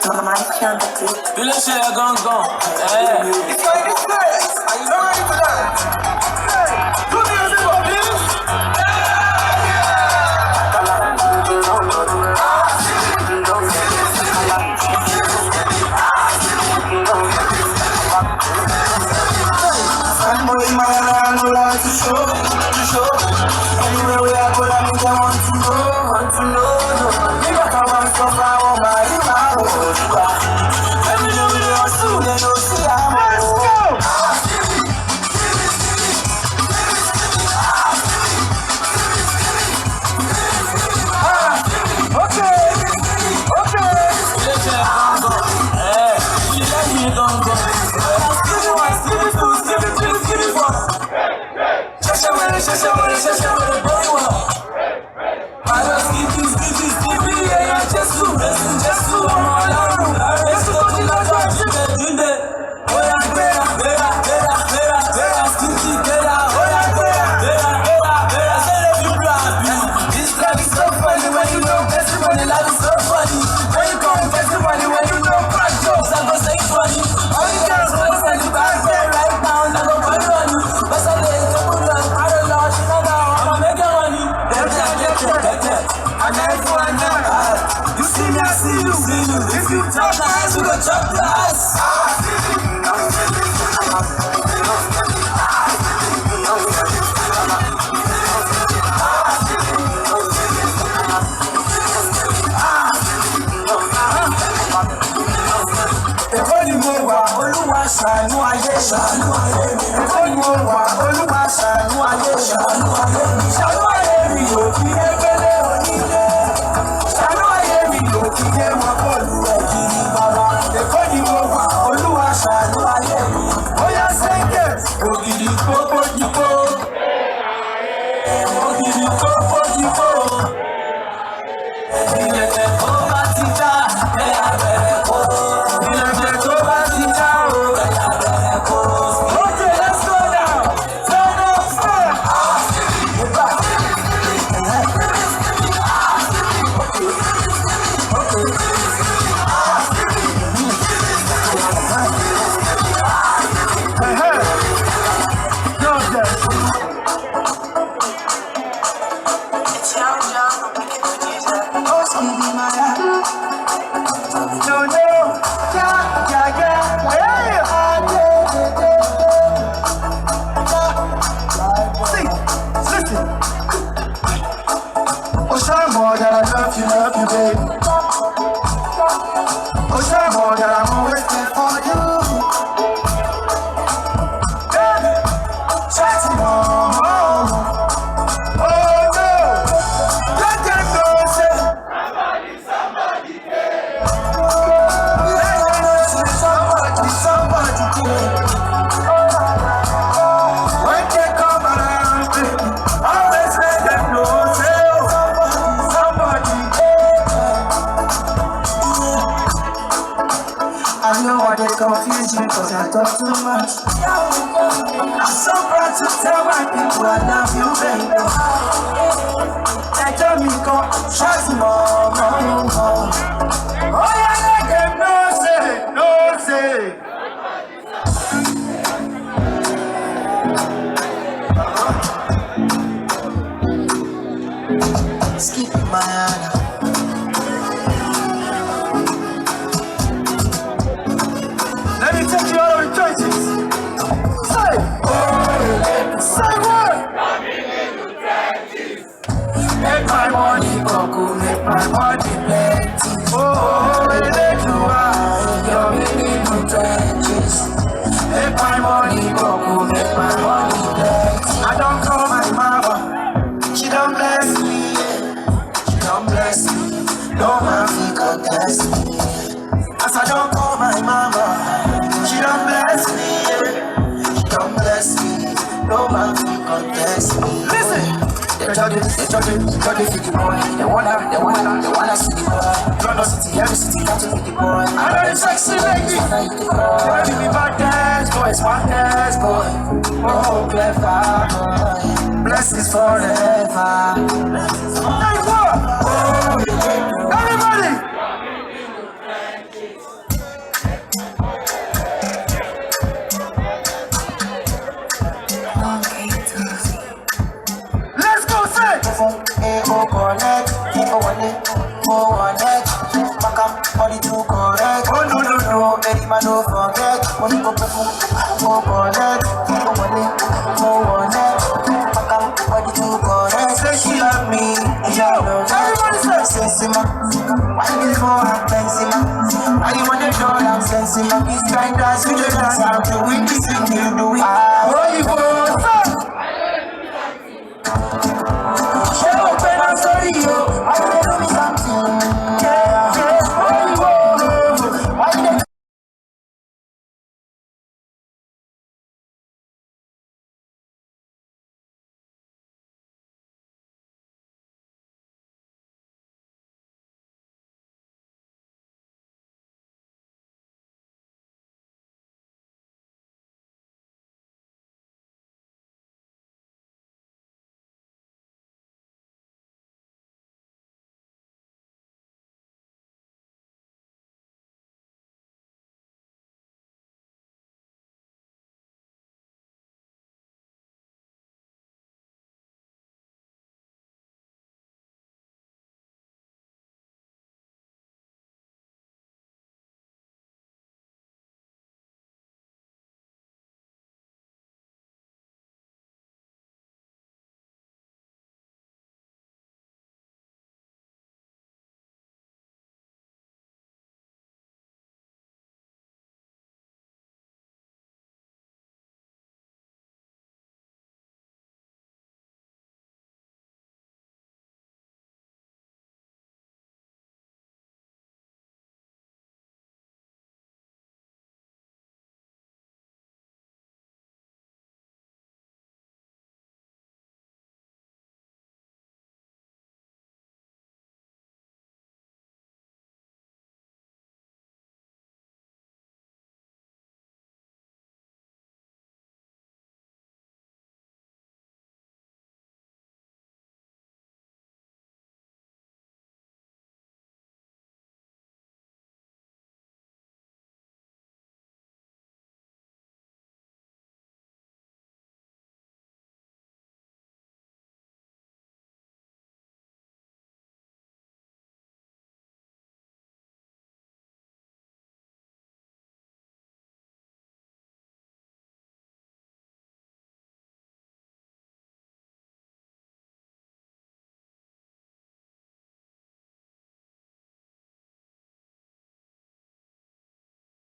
Do this shit at gon' gon'. Yeah. It's like this place. Are you not ready for that? Hey, do music for this. I'm going my land, I want to show. Anywhere we are going, I want to know. If I come on, so far, oh my, let me know with your suit, they don't see I'm let's go! Okay. You see me, I see you. If you touch the eyes, we gon' chop the eyes. Ẹ̀kọ́ ni mo wà, Olúwa ṣàánú ayé. Ẹ̀kọ́ ni mo wà, Olúwa ṣàánú ayé. Ṣàánú ayé mi ò kí ẹgbẹ́lẹ́ onílé. Ṣàánú ayé mi ò kí ẹ wọn bọ́ọ̀lù ẹ̀ kiri bàbá. Ẹ̀kọ́ ni mo wà, Olúwa ṣàánú ayé mi. Bóyá sẹ́ńkẹ̀, ògidì pópó dìpó. Ògidì pópó dìpó. Ìlẹ̀kẹ̀ tó bá ti já, ẹ̀yà bẹ̀rẹ̀ kó. Ìlẹ̀kẹ̀ tó bá ti já, ẹ̀yà bẹ̀rẹ̀ kó. Okay, let's go now. Turn up, step. Love you, baby. Oh, show more that I'm always there for you. Baby, try to more. Oh no, let them know, say somebody care. Let them know, say somebody care. When they come around, baby, always let them know, say somebody care. I know why they confuse me cause I talk too much. I'm so proud to tell my people I love you, baby. They tell me go trust more. Oh yeah, let them know, say. Skip my hand. Let me take you out of the churches. Say what? Make my money go, make my money plenty. Oh, let you out, you're in the trenches. Make my money go, make my money plenty. I don't call my mama, she don't bless me. She don't bless me, no man can contest me. As I don't call my mama, she don't bless me. She don't bless me, no man can contest me. Listen. They judge it for the boy. They wanna see the boy. London City, every city got to be the boy. I know the sexy lady. Boy, give me back dance, boy, it's my dance, boy. Oh, clever boy. Blessings forever. Hey, what? Oh, everybody. money go purple, more connect, more money, more wallet. I come body to connect. Say she love me, yo. Everybody say Sensima. Why you for her Sensima? Why you wanna show I'm Sensima? This kind dance we just dance out to win.